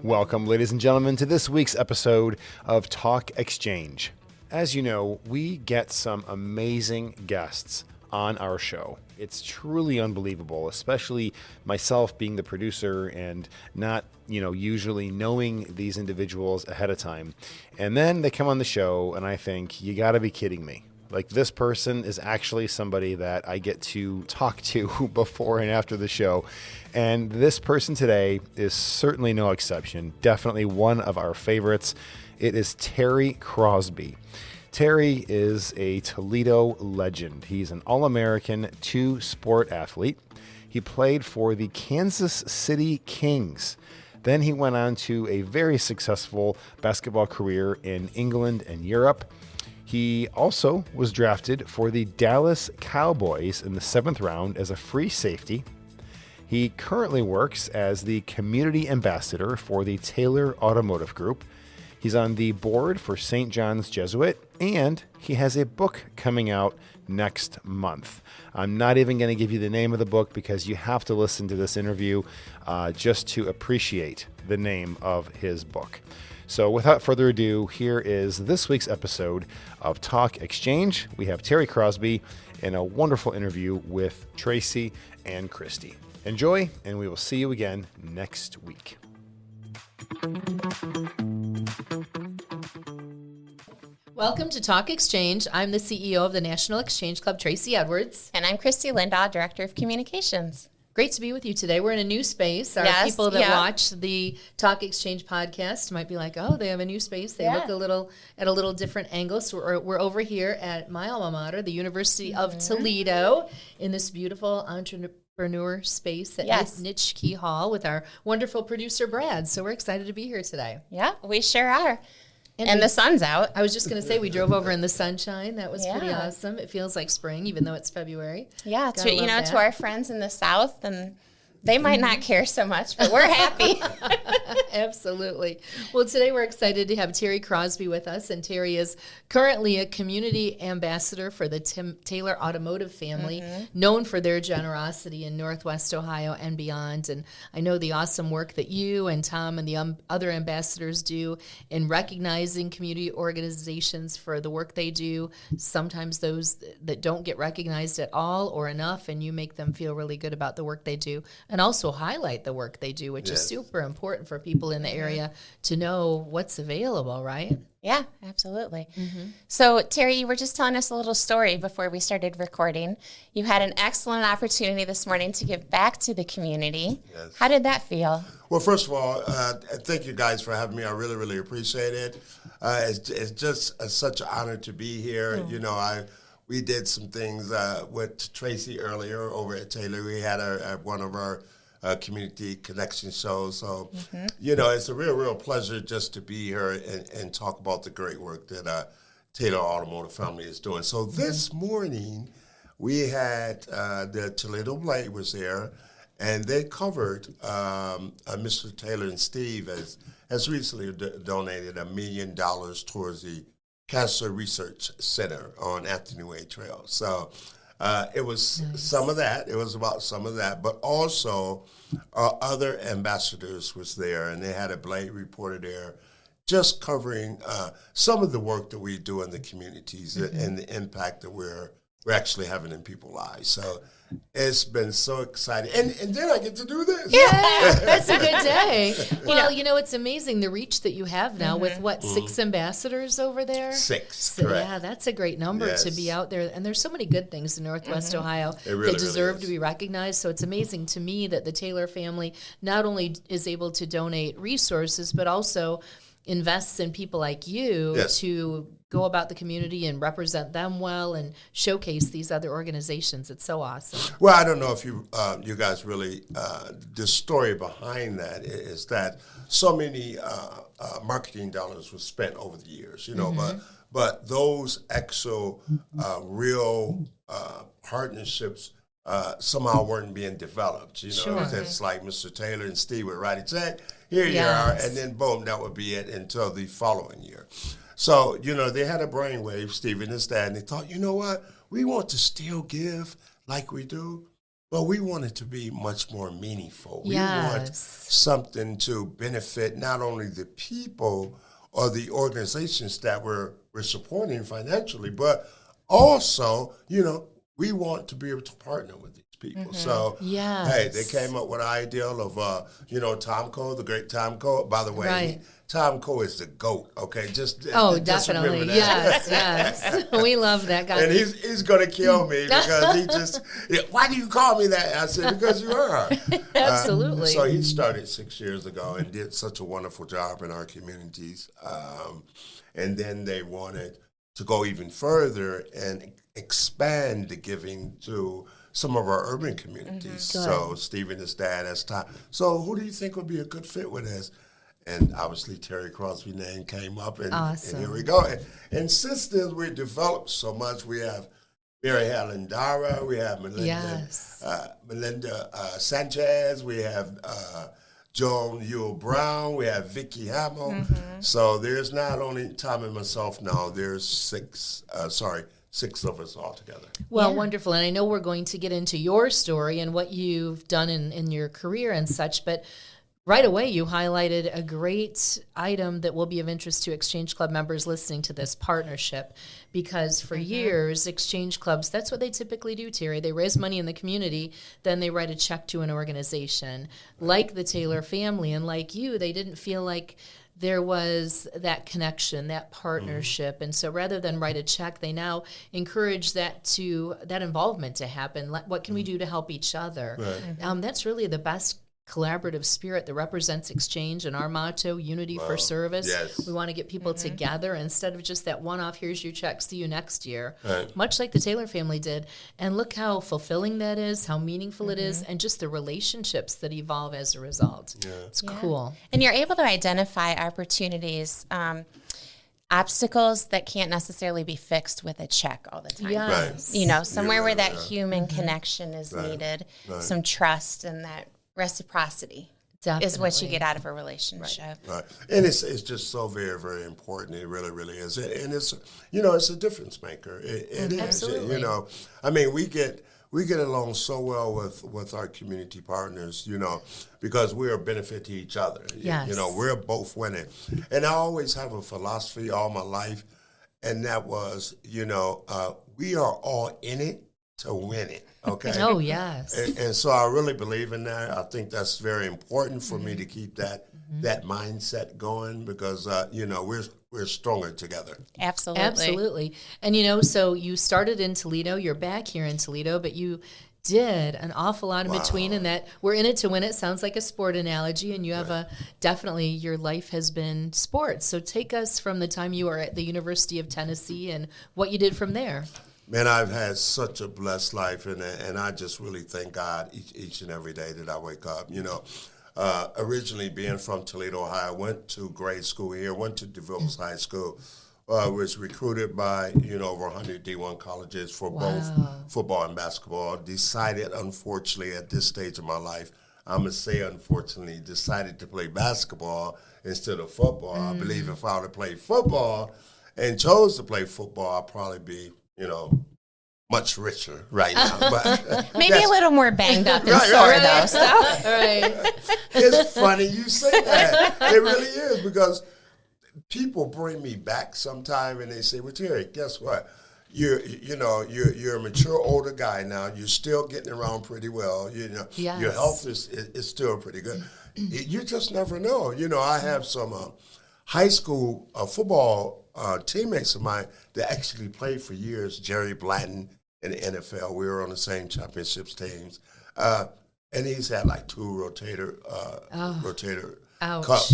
Welcome, ladies and gentlemen, to this week's episode of Talk Exchange. As you know, we get some amazing guests on our show. It's truly unbelievable, especially myself being the producer and not, usually knowing these individuals ahead of time. And then they come on the show and I think, you gotta be kidding me. Like, this person is actually somebody that I get to talk to before and after the show. And this person today is certainly no exception. Definitely one of our favorites. It is Terry Crosby. Terry is a Toledo legend. He's an All-American two-sport athlete. He played for the Kansas City Kings. Then he went on to a very successful basketball career in England and Europe. He also was drafted for the Dallas Cowboys in the 7th round as a free safety. He currently works as the community ambassador for the Taylor Automotive Group. He's on the board for St. John's Jesuit, and he has a book coming out next month. I'm not even going to give you the name of the book because you have to listen to this interview just to appreciate the name of his book. So without further ado, here is this week's episode of Talk Exchange. We have Terry Crosby in a wonderful interview with Tracy and Christy. Enjoy, and we will see you again next week. Welcome to Talk Exchange. I'm the CEO of the National Exchange Club, Tracy Edwards. And I'm Christy Lindahl, Director of Communications. Great to be with you today. We're in a new space. Our people that watch the Talk Exchange podcast might be like, oh, they have a new space. They look at a little different angle. So we're over here at my alma mater, the University of Toledo, in this beautiful entrepreneur space at Niche Key Hall with our wonderful producer, Brad. So we're excited to be here today. Yeah, we sure are. And the sun's out. I was just going to say, we drove over in the sunshine. That was pretty awesome. It feels like spring, even though it's February. Yeah, to our friends in the South, and they might not care so much, but we're happy. Absolutely. Well, today we're excited to have Terry Crosby with us, and Terry is currently a community ambassador for the Taylor Automotive family, known for their generosity in Northwest Ohio and beyond. And I know the awesome work that you and Tom and the other ambassadors do in recognizing community organizations for the work they do, sometimes those that don't get recognized at all or enough, and you make them feel really good about the work they do, and also highlight the work they do, which is super important for people in the area to know what's available, right? Yeah, absolutely. So, Terry, you were just telling us a little story before we started recording. You had an excellent opportunity this morning to give back to the community. Yes. How did that feel? Well, first of all, thank you guys for having me. I really, really appreciate it. It's just such an honor to be here. We did some things with Tracy earlier over at Taylor. We had one of our community connection shows. So, it's a real pleasure just to be here and talk about the great work that Taylor Automotive family is doing. So this morning, we had the Toledo Blade was there, and they covered Mr. Taylor and Steve has recently donated $1 million towards the Cancer Research Center on Anthony Way Trail. So it was some of that. It was about some of that. But also other ambassadors was there, and they had a Blade reporter there just covering some of the work that we do in the communities and the impact that we're actually having in people's lives. So it's been so exciting. And then I get to do this. Yeah, that's a good day. Well, it's amazing the reach that you have now with, 6 ambassadors over there? 6, so, correct. Yeah, that's a great number to be out there. And there's so many good things in Northwest Ohio that deserve to be recognized. So it's amazing to me that the Taylor family not only is able to donate resources, but also invests in people like you to go about the community and represent them well and showcase these other organizations. It's so awesome. Well, I don't know if you guys really, the story behind that is that so many marketing dollars were spent over the years, but those actual real partnerships somehow weren't being developed. It's like Mr. Taylor and Steve would write a check, here you are, and then boom, that would be it until the following year. So, they had a brainwave, Steve and his dad, and they thought, you know what, we want to still give like we do, but we want it to be much more meaningful. We want Yes. something to benefit not only the people or the organizations that we're supporting financially, but also, we want to be able to partner with these people. So, Yes. hey, they came up with an ideal of, Tom Cole, the great Tom Cole. By the way, Right. Tom Cole is the GOAT, okay? Just Definitely. remember that. Yes. We love that guy. And he's going to kill me because he just, why do you call me that? I said, because you are. Absolutely. So he started 6 years ago and did such a wonderful job in our communities. And then they wanted to go even further and expand the giving to some of our urban communities. So Stephen is dad as time. So who do you think would be a good fit with this? And obviously Terry Crosby name came up, and here we go. And since then, we've developed so much. We have Mary Helen Dara, we have Melinda Sanchez, we have Joan Yule Brown, we have Vicky Hamill. So there's not only Tom and myself now, there's six of us all together. Well, wonderful. And I know we're going to get into your story and what you've done in your career and such, but right away, you highlighted a great item that will be of interest to Exchange Club members listening to this partnership, because for years, Exchange Clubs, that's what they typically do, Terry. They raise money in the community, then they write a check to an organization. Like the Taylor family and like you, they didn't feel like there was that connection, that partnership. And so rather than write a check, they now encourage that involvement to happen. What can we do to help each other? Right. That's really the best collaborative spirit that represents Exchange, and our motto, unity for service. Yes. We want to get people together instead of just that one-off, here's your check, see you next year, much like the Taylor family did. And look how fulfilling that is, how meaningful it is, and just the relationships that evolve as a result. It's cool. And you're able to identify opportunities, obstacles that can't necessarily be fixed with a check all the time. Yes. Somewhere where that human connection is needed, some trust and that reciprocity is what you get out of a relationship. Right. And it's just so very, very important. It really, really is. And it's, it's a difference maker. It is. Absolutely. I mean, we get along so well with our community partners, because we're a benefit to each other. Yes. We're both winning. And I always have a philosophy all my life, and that was, we are all in it to win it. Okay. Oh, yes. And so I really believe in that. I think that's very important for me to keep that mindset going, because we're stronger together. Absolutely. And so you started in Toledo, you're back here in Toledo, but you did an awful lot in between, and that we're in it to win it sounds like a sport analogy, and you have definitely your life has been sports. So take us from the time you were at the University of Tennessee and what you did from there. Man, I've had such a blessed life, and I just really thank God each and every day that I wake up. Originally being from Toledo, Ohio, went to grade school here, went to DeVille High School, was recruited by, over 100 D1 colleges for both football and basketball. Decided, unfortunately, at this stage of my life, I'm going to say unfortunately, decided to play basketball instead of football. I believe if I would have played football and chose to play football, I'd probably be much richer right now. But maybe a little more banged up and sore, though. So. It's funny you say that. It really is, because people bring me back sometime and they say, well, Terry, guess what? You're a mature older guy now. You're still getting around pretty well. Your health is still pretty good. You just never know. I have some high school football teammates of mine that actually played for years, Jerry Blanton in the NFL. We were on the same championships teams. And he's had like 2 rotator cuff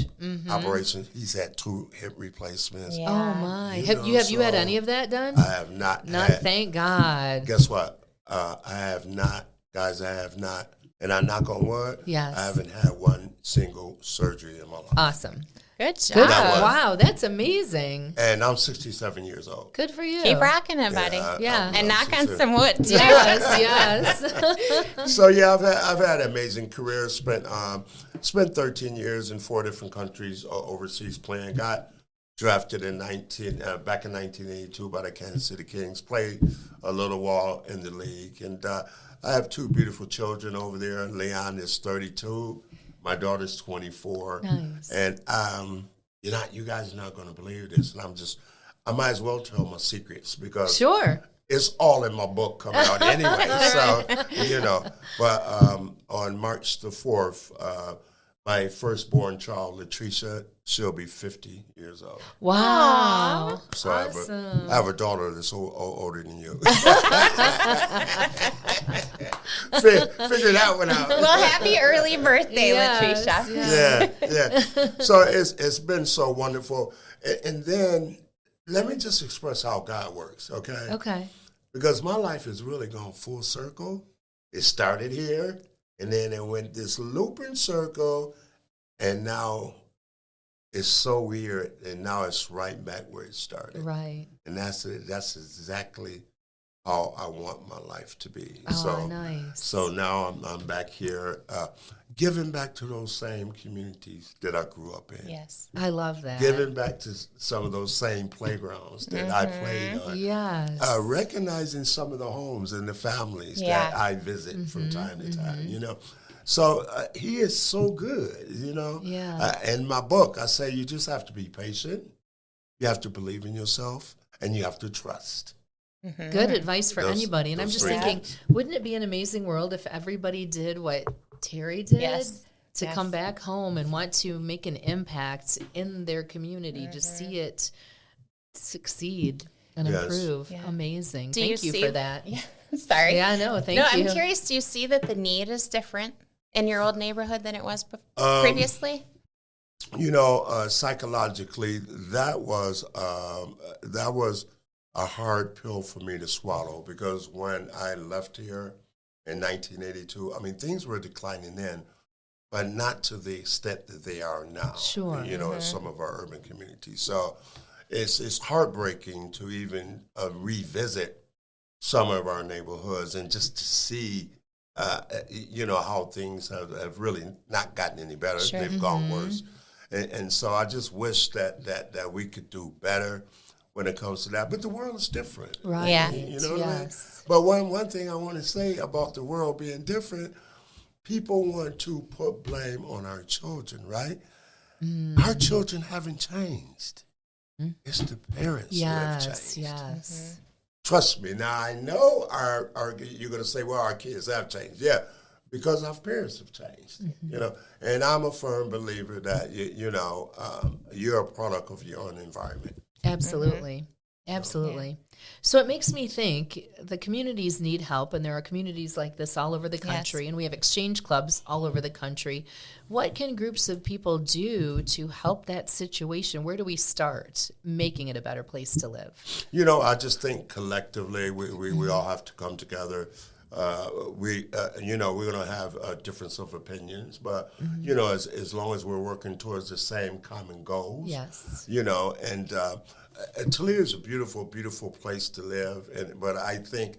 operations. He's had 2 hip replacements. Yeah. Oh my! Have you had any of that done? I have not. Thank God. Guess what? I have not, guys. I have not, and I knock on wood. Yes. I haven't had one single surgery in my life. Awesome. Good job. Wow, that's amazing. And I'm 67 years old. Good for you. Keep rocking it, buddy. Yeah. And knock on some wood, too. Yes. So, yeah, I've had an amazing career. Spent 13 years in 4 different countries overseas playing. Got drafted in back in 1982 by the Kansas City Kings. Played a little while in the league, and I have two beautiful children over there. Leon is 32. My daughter's 24. Nice. And you guys are not going to believe this, and I might as well tell my secrets because Sure. it's all in my book coming out anyway. So, but on March the 4th, my firstborn child, Latricia, she'll be 50 years old. Wow. So Awesome. I have a daughter that's older than you. Figure that one out. Well, happy early birthday, Yes, Latricia. Yeah. So it's been so wonderful. And then let me just express how God works, okay? Okay. Because my life has really gone full circle. It started here, and then it went this looping circle, and now it's so weird, and now it's right back where it started. Right. And that's exactly how I want my life to be. Oh, nice. So now I'm back here, giving back to those same communities that I grew up in. Yes. I love that. Giving back to some of those same playgrounds that I played on. Yes. Recognizing some of the homes and the families Yeah. that I visit from time to time, So he is so good, Yeah. In my book, I say you just have to be patient, you have to believe in yourself, and you have to trust. Good advice for Those- anybody. And I'm those just three thinking, things. wouldn't it be an amazing world if everybody did what Terry did? Yes. To Yes. come back home and want to make an impact in their community, to see it succeed and Yes. improve. Yeah. Amazing. Do Thank you see for that. Yeah. Sorry. Yeah, no, thank no, you. I'm curious. Do you see that the need is different in your old neighborhood than it was previously? Psychologically, that was a hard pill for me to swallow because when I left here in 1982, things were declining then, but not to the extent that they are now. Sure. In some of our urban communities. So it's heartbreaking to even revisit some of our neighborhoods and just to see, how things have really not gotten any better. Sure. They've gone worse. And so I just wish that we could do better when it comes to that. But the world is different. Right. Yeah. You know what I mean? Yes. But one thing I want to say about the world being different, people want to put blame on our children, right? Our children haven't changed. It's the parents who have Yes. changed. Yes. Trust me. Now, I know you're going to say, well, our kids have changed. Yeah, because our parents have changed, And I'm a firm believer that, you're a product of your own environment. Absolutely. Absolutely. So it makes me think the communities need help, and there are communities like this all over the country, and we have exchange clubs all over the country. What can groups of people do to help that situation? Where do we start making it a better place to live? I just think collectively we all have to come together. We're going to have a difference of opinions, but, as long as we're working towards the same common goals, Yes. And Toledo is a beautiful, beautiful place to live. But I think,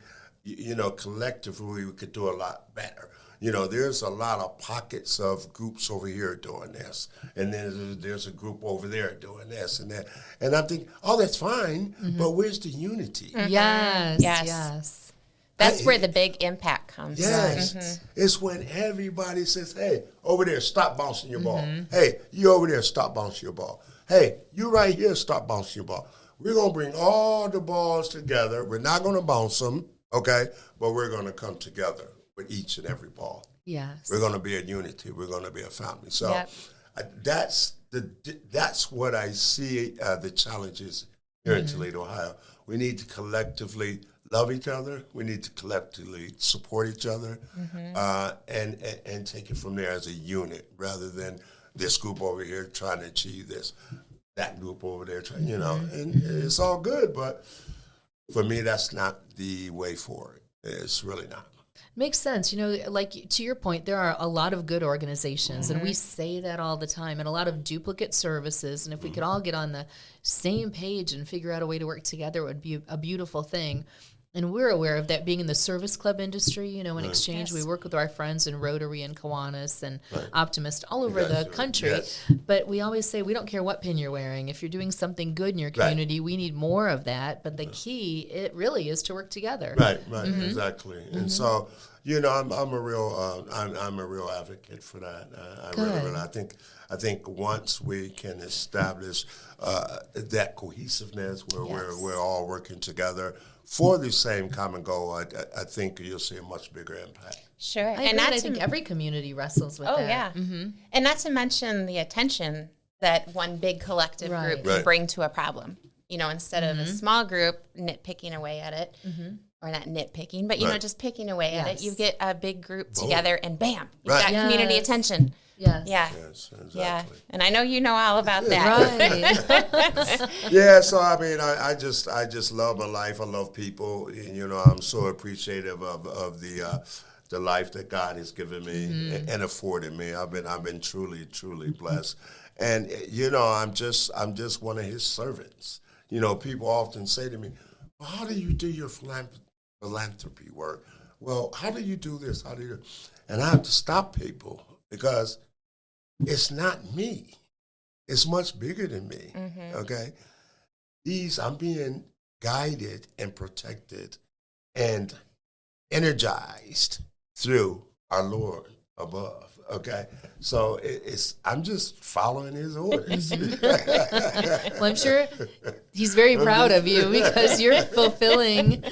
collectively we could do a lot better. There's a lot of pockets of groups over here doing this, and then there's a group over there doing this and that. And I think, that's fine, but where's the unity? Yes. Yes. Yes. That's where the big impact comes. Yes. It's when everybody says, hey, over there, stop bouncing your ball. Hey, you over there, stop bouncing your ball. Hey, you right here, stop bouncing your ball. We're going to bring all the balls together. We're not going to bounce them, okay? But we're going to come together with each and every ball. Yes. We're going to be a unity. We're going to be a family. So Yep. that's what I see the challenges here in Toledo, Ohio. We need to collectively love each other. We need to collectively support each other and take it from there as a unit rather than this group over here trying to achieve this, that group over there trying, and it's all good, but for me, that's not the way forward. It's really not. Makes sense. Like to your point, there are a lot of good organizations, and we say that all the time, and a lot of duplicate services. And if we could all get on the same page and figure out a way to work together, it would be a beautiful thing. And we're aware of that being in the service club industry, you know, in Exchange. Yes. We work with our friends in Rotary and Kiwanis and Optimist all over the country. Yes. But we always say we don't care what pin you're wearing. If you're doing something good in your community, we need more of that. But the key, it really is to work together. Right, exactly. And so, you know, I'm a real advocate for that. I think once we can establish that cohesiveness where we're all working together for the same common goal, I think you'll see a much bigger impact. Sure. And I think every community wrestles with that. Oh, yeah. And not to mention the attention that one big collective group can bring to a problem. You know, instead of a small group nitpicking away at it, or not nitpicking, but, you know, just picking away at it, you get a big group together and bam, you've got community attention. Yes. Yeah. Yes, exactly. Yeah. And I know you know all about that. Right. Yeah, so I mean, I just love my life. I love people. And, you know, I'm so appreciative of the life that God has given me and afforded me. I've been truly blessed. And you know, I'm just one of His servants. You know, people often say to me, "Well, how do you do your philanthropy work? Well, how do you do this? How do you?" And I have to stop people because it's not me. It's much bigger than me. Okay, I'm being guided and protected and energized through our Lord above. Okay, so I'm just following His orders. Well, I'm sure He's very proud of you because you're fulfilling.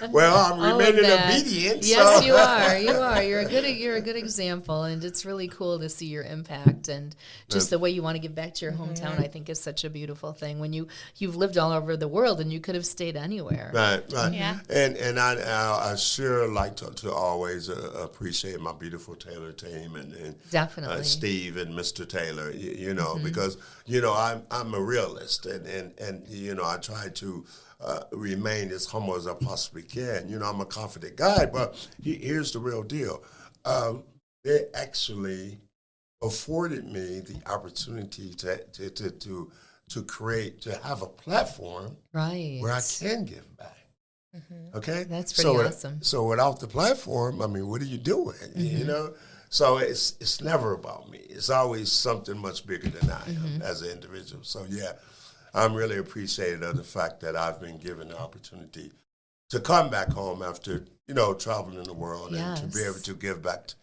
Well, I'm all of remaining that. obedient. Yes, so. you are. You are. You're a good example, and it's really cool to see your impact and just the way you want to give back to your hometown. I think is such a beautiful thing. When you've lived all over the world and you could have stayed anywhere. Right. Yeah. And I sure like to always appreciate my beautiful Taylor team and Definitely Steve and Mr. Taylor. You know, because you know I'm a realist and you know I try to remain as humble as I possibly can. You know, I'm a confident guy, but here's the real deal. They actually afforded me the opportunity to have a platform right where I can give back. Okay, that's pretty awesome. So without the platform, I mean, what are you doing? You know, so it's never about me. It's always something much bigger than I am as an individual. So yeah, I'm really appreciative of the fact that I've been given the opportunity to come back home after traveling the world and to be able to give back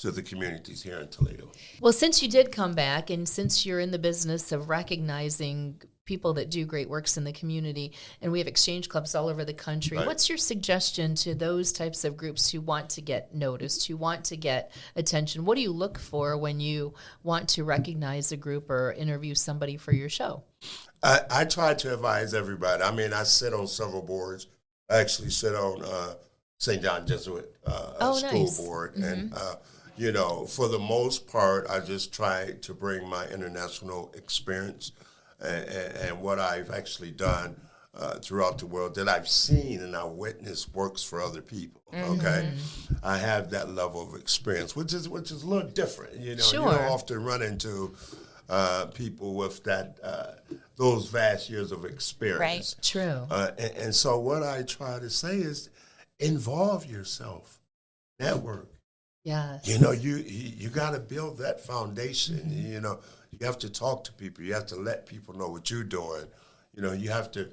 to the communities here in Toledo. Well, since you did come back and since you're in the business of recognizing people that do great works in the community, and we have exchange clubs all over the country, what's your suggestion to those types of groups who want to get noticed, who want to get attention? What do you look for when you want to recognize a group or interview somebody for your show? I try to advise everybody. I mean, I sit on several boards. I actually sit on St. John Jesuit school board. And, for the most part, I just try to bring my international experience and what I've actually done throughout the world that I've seen and I witnessed works for other people. Okay, I have that level of experience, which is a little different. You know, you don't often run into people with those vast years of experience. Right. True. And so what I try to say is involve yourself, network. Yes. You know, you got to build that foundation. You know, you have to talk to people. You have to let people know what you're doing. You know, you have to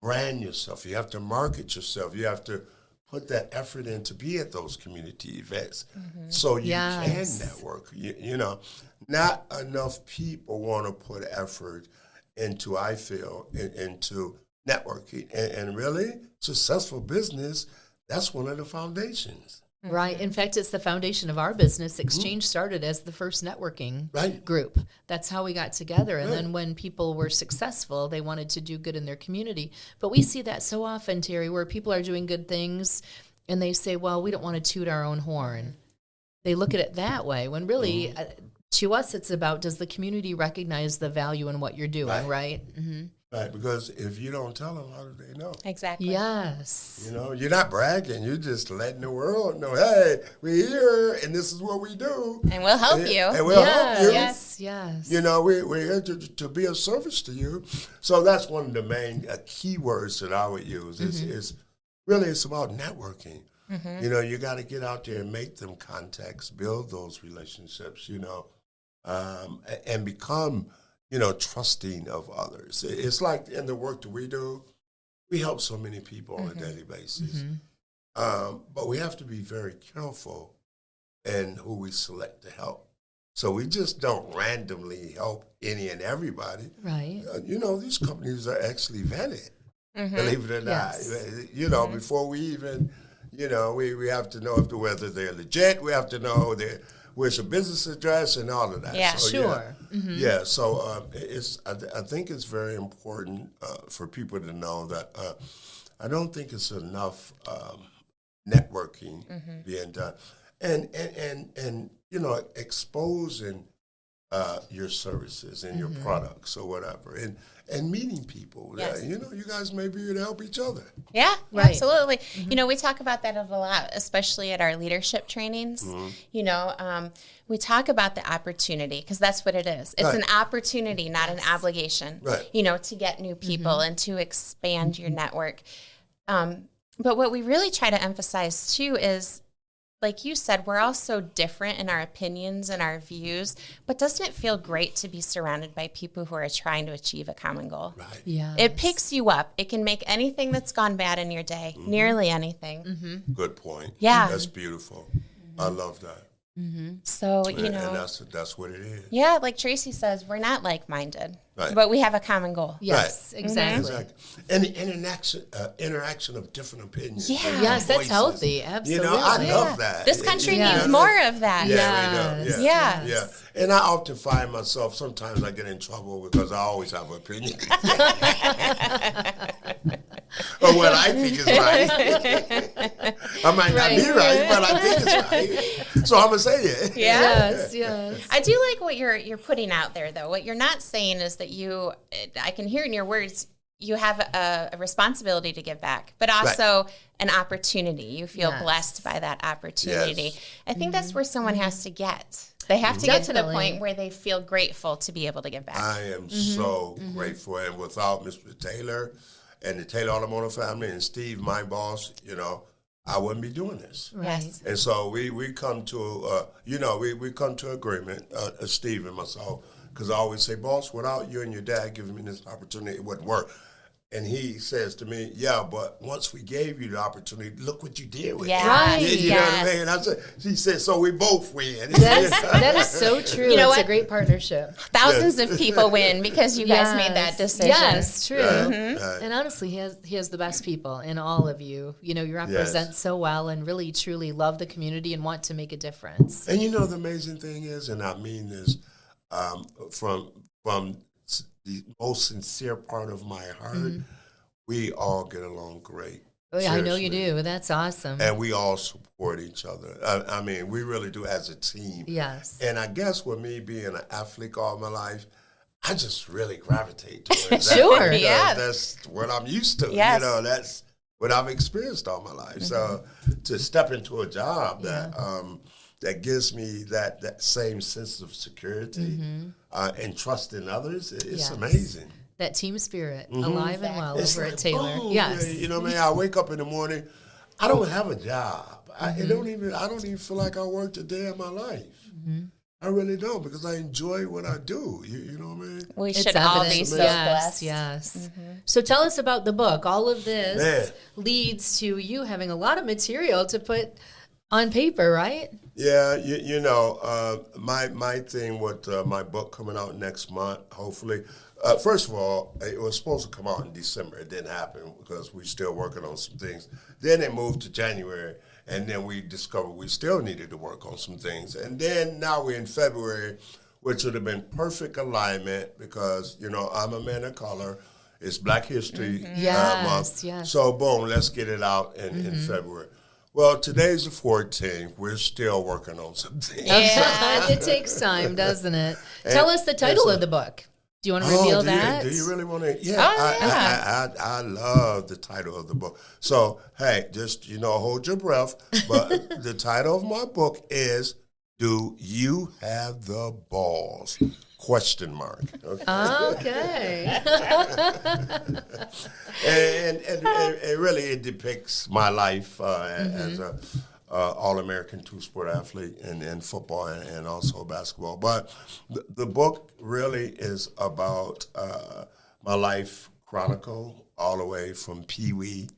brand yourself. You have to market yourself. You have to put that effort in to be at those community events so you can network. You know, not enough people want to put effort into, I feel, into networking. And really, successful business, that's one of the foundations. Right. In fact, it's the foundation of our business. Exchange started as the first networking group. That's how we got together. And then when people were successful, they wanted to do good in their community. But we see that so often, Terry, where people are doing good things and they say, well, we don't want to toot our own horn. They look at it that way when really to us, it's about, does the community recognize the value in what you're doing, right? Right, because if you don't tell them, how do they know? Exactly. Yes. You know, you're not bragging. You're just letting the world know, hey, we're here, and this is what we do. And we'll help you. And we'll help you. Yes. You know, we're here to be of service to you. So that's one of the main key words that I would use is really it's about networking. You know, you got to get out there and make them contacts, build those relationships, you know, and become, you know, trusting of others. It's like in the work that we do, we help so many people on a daily basis. But we have to be very careful in who we select to help. So we just don't randomly help any and everybody. Right. You know, these companies are actually vetted, believe it or not. You know, before we even, you know, we have to know whether they're legit. We have to know where's your business address and all of that. Yeah, so, sure. Yeah, so I think it's very important for people to know that I don't think it's enough networking being done. And you know, exposing your services and your products or whatever, and meeting people. Yes. You know, you guys may be here to help each other. Yeah, Right. absolutely. You know, we talk about that a lot, especially at our leadership trainings. You know, we talk about the opportunity because that's what it is. It's an opportunity, not an obligation, Right. you know, to get new people and to expand your network. But what we really try to emphasize, too, is, like you said, we're all so different in our opinions and our views, but doesn't it feel great to be surrounded by people who are trying to achieve a common goal? Right. Yeah. It picks you up. It can make anything that's gone bad in your day, nearly anything. Good point. Yeah. That's beautiful. I love that. So, you And know, that's what it is. yeah, like Tracy says, we're not like-minded, Right. but we have a common goal. Yes, exactly. Exactly. And the interaction of different opinions. Yeah. different Yes, that's voices. healthy. Absolutely. You know, I love that. This country Yes. needs more of that. Yeah, we do. Yes. Yeah. And I often find myself, sometimes I get in trouble because I always have an opinion. Or what I think is right. I might not be right, but I think it's right. So I'm going to say it. Yeah. Yes, yes. I do like what you're putting out there, though. What you're not saying is that I can hear in your words, you have a responsibility to give back, but also an opportunity. You feel blessed by that opportunity. Yes. I think that's where someone has to get. They have to get to the Definitely. point where they feel grateful to be able to give back. I am so grateful. And without Mr. Taylor and the Taylor Automotive family and Steve, my boss, you know, I wouldn't be doing this. Yes. And so we come to, we come to agreement, Steve and myself, because I always say, boss, without you and your dad giving me this opportunity, it wouldn't work. And he says to me, yeah, but once we gave you the opportunity, look what you did with it. Right. You know what I mean? And he said, so we both win. That is so true. You know it's what? a great partnership. Thousands of people win because you guys made that decision. Yes, true. Right. And honestly, he has the best people in all of you. You know, you represent so well and really, truly love the community and want to make a difference. And you know, the amazing thing is, and I mean this from the most sincere part of my heart, we all get along great. Oh, yeah, I know you Seriously. do. That's awesome. And we all support each other. I mean, we really do as a team. Yes. And I guess with me being an athlete all my life, I just really gravitate towards that. Sure. because Yeah. That's what I'm used to. Yes. You know, that's what I've experienced all my life. So to step into a job that gives me that same sense of security and trust in others, it's Yes. amazing. That team spirit, alive and well It's over like, at Taylor. boom, Yes. You know what I mean? I wake up in the morning, I don't have a job. I don't even feel like I worked a day of my life. I really don't, because I enjoy what I do. You know what I mean? We It's should all be evident. so yes, blessed. yes. So tell us about the book. All of this Man. leads to you having a lot of material to put on paper, right? Yeah, you know, my thing with my book coming out next month, hopefully. First of all, it was supposed to come out in December. It didn't happen because we're still working on some things. Then it moved to January, and then we discovered we still needed to work on some things. And then now we're in February, which would have been perfect alignment because, you know, I'm a man of color. It's Black History Month. Yes. So, boom, let's get it out in February. Well, today's the 14th. We're still working on some things. Yeah. It takes time, doesn't it? Tell us the title of the book. Do you want to reveal that? Do you really want to? Yeah, Oh, I love the title of the book. So, hey, just, you know, hold your breath. But the title of my book is, Do You Have the Balls Question mark. Okay. Okay. and really, it depicts my life as a All-American two-sport athlete in football and also basketball. But the book really is about my life chronicle all the way from Pee-wee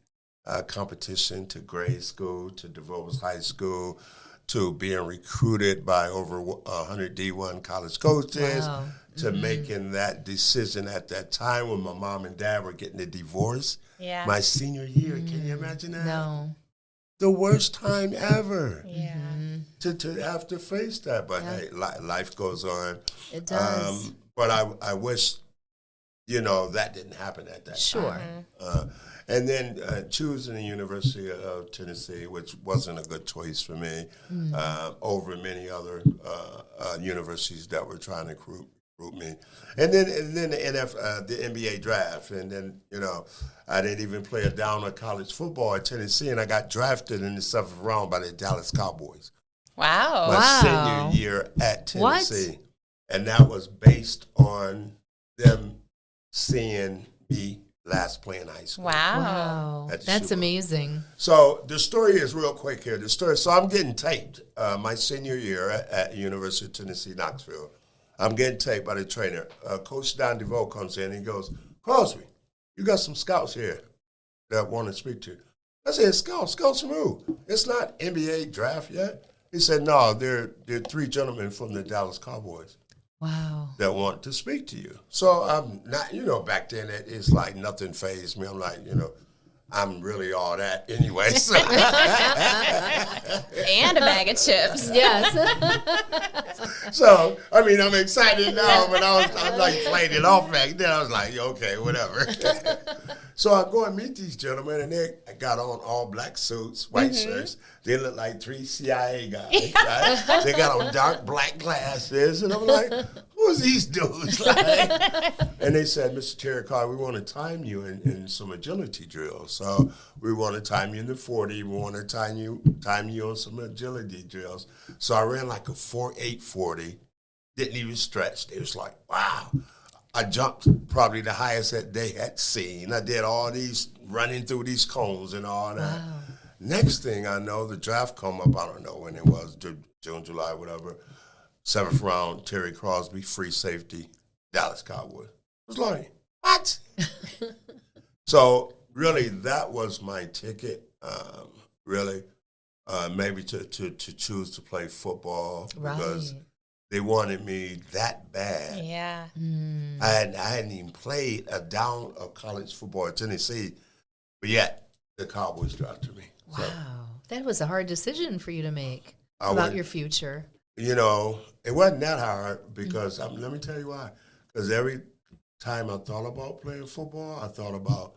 competition to grade school to DeVos High School to being recruited by over 100 D1 college coaches, to making that decision at that time when my mom and dad were getting a divorce. Yeah. My senior year. Can you imagine that? No. The worst time ever. Yeah. To have to face that. But hey, life goes on. It does. But I wish, that didn't happen at that time. Sure. And then choosing the University of Tennessee, which wasn't a good choice for me, over many other universities that were trying to recruit me. And then the NBA draft. And then, I didn't even play a down of college football at Tennessee, and I got drafted in the 7th round by the Dallas Cowboys. Wow. My senior year at Tennessee. What? And that was based on them seeing me last play in high school. Wow. That's amazing. So the story is real quick here. So I'm getting taped my senior year at University of Tennessee, Knoxville. I'm getting taped by the trainer. Coach Don DeVoe comes in and he goes, Crosby, you got some scouts here that want to speak to you. I said, scouts from who? It's not NBA draft yet. He said, no, there are 3 gentlemen from the Dallas Cowboys. Wow. That want to speak to you. So I'm not, back then it's like nothing fazed me. I'm like, I'm really all that anyway. So. And a bag of chips. Yes. So, I'm excited now, but I was like playing it off back then. I was like, okay, whatever. So I go and meet these gentlemen, and they got on all black suits, white shirts. They look like 3 CIA guys. Right? They got on dark black glasses, and I'm like, who's these dudes? And they said, Mr. Terry Crosby, we want to time you in some agility drills. So we want to time you in the 40. We want to time you on some agility drills. So I ran like a 4.8 40. Didn't even stretch. They was like, wow. I jumped probably the highest that they had seen. I did all these running through these cones and all that. Wow. Next thing I know, the draft come up. I don't know when it was, June, July, whatever. 7th round, Terry Crosby, free safety, Dallas Cowboys. I was like, what? So really, that was my ticket. Really, maybe to choose to play football because they wanted me that bad. Yeah. I hadn't even played a down of college football at Tennessee, but yet the Cowboys drafted me. Wow. So, that was a hard decision for you to make about your future. It wasn't that hard because, let me tell you why. Because every time I thought about playing football, I thought about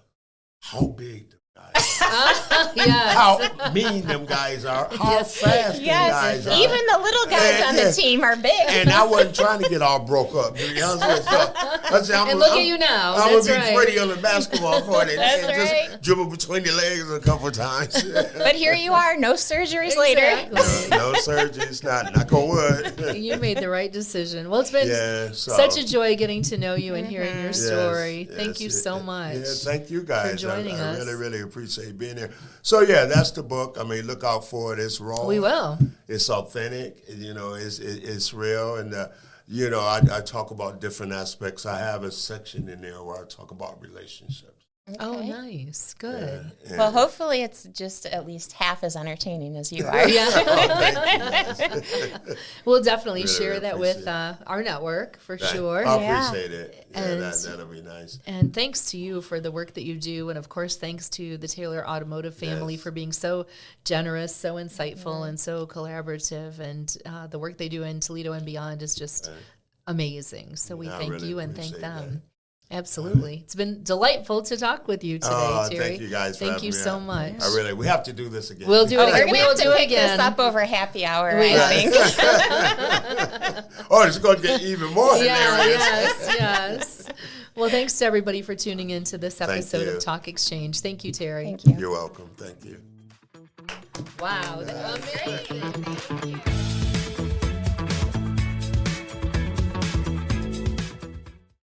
how big the guys are. Yes. How mean them guys are, how fast them guys are. Even the little guys on the team are big. And I wasn't trying to get all broke up, to be honest with you. I said, and look at you now. I'm going to be pretty on the basketball court and That's just dribble between the legs a couple of times. But here you are, no surgeries later. No surgeries, knock on wood. You made the right decision. Well, it's been such a joy getting to know you and hearing your story. Thank you so much. Yeah, thank you guys for joining us. I really, really appreciate being here. So that's the book. Look out for it. It's raw. We will. It's authentic. It's real. And I talk about different aspects. I have a section in there where I talk about relationships. Okay. Oh, nice. Good. Yeah. Well, hopefully it's just at least half as entertaining as you are. We'll definitely share that with our network for sure. I appreciate it. That'll be nice. And thanks to you for the work that you do. And, of course, thanks to the Taylor Automotive family for being so generous, so insightful, and so collaborative. And the work they do in Toledo and beyond is just amazing. So we thank you and thank them. That. Absolutely. It's been delightful to talk with you today, Terry. Thank you guys for having me. So much. We have to do this again. We'll do it again. We'll do it again. This up over happy hour, I think. It's going to get even more hilarious. Yes. Well, thanks to everybody for tuning in to this episode of Talk Exchange. Thank you, Terry. Thank you. You're welcome. Thank you. Wow. Amazing.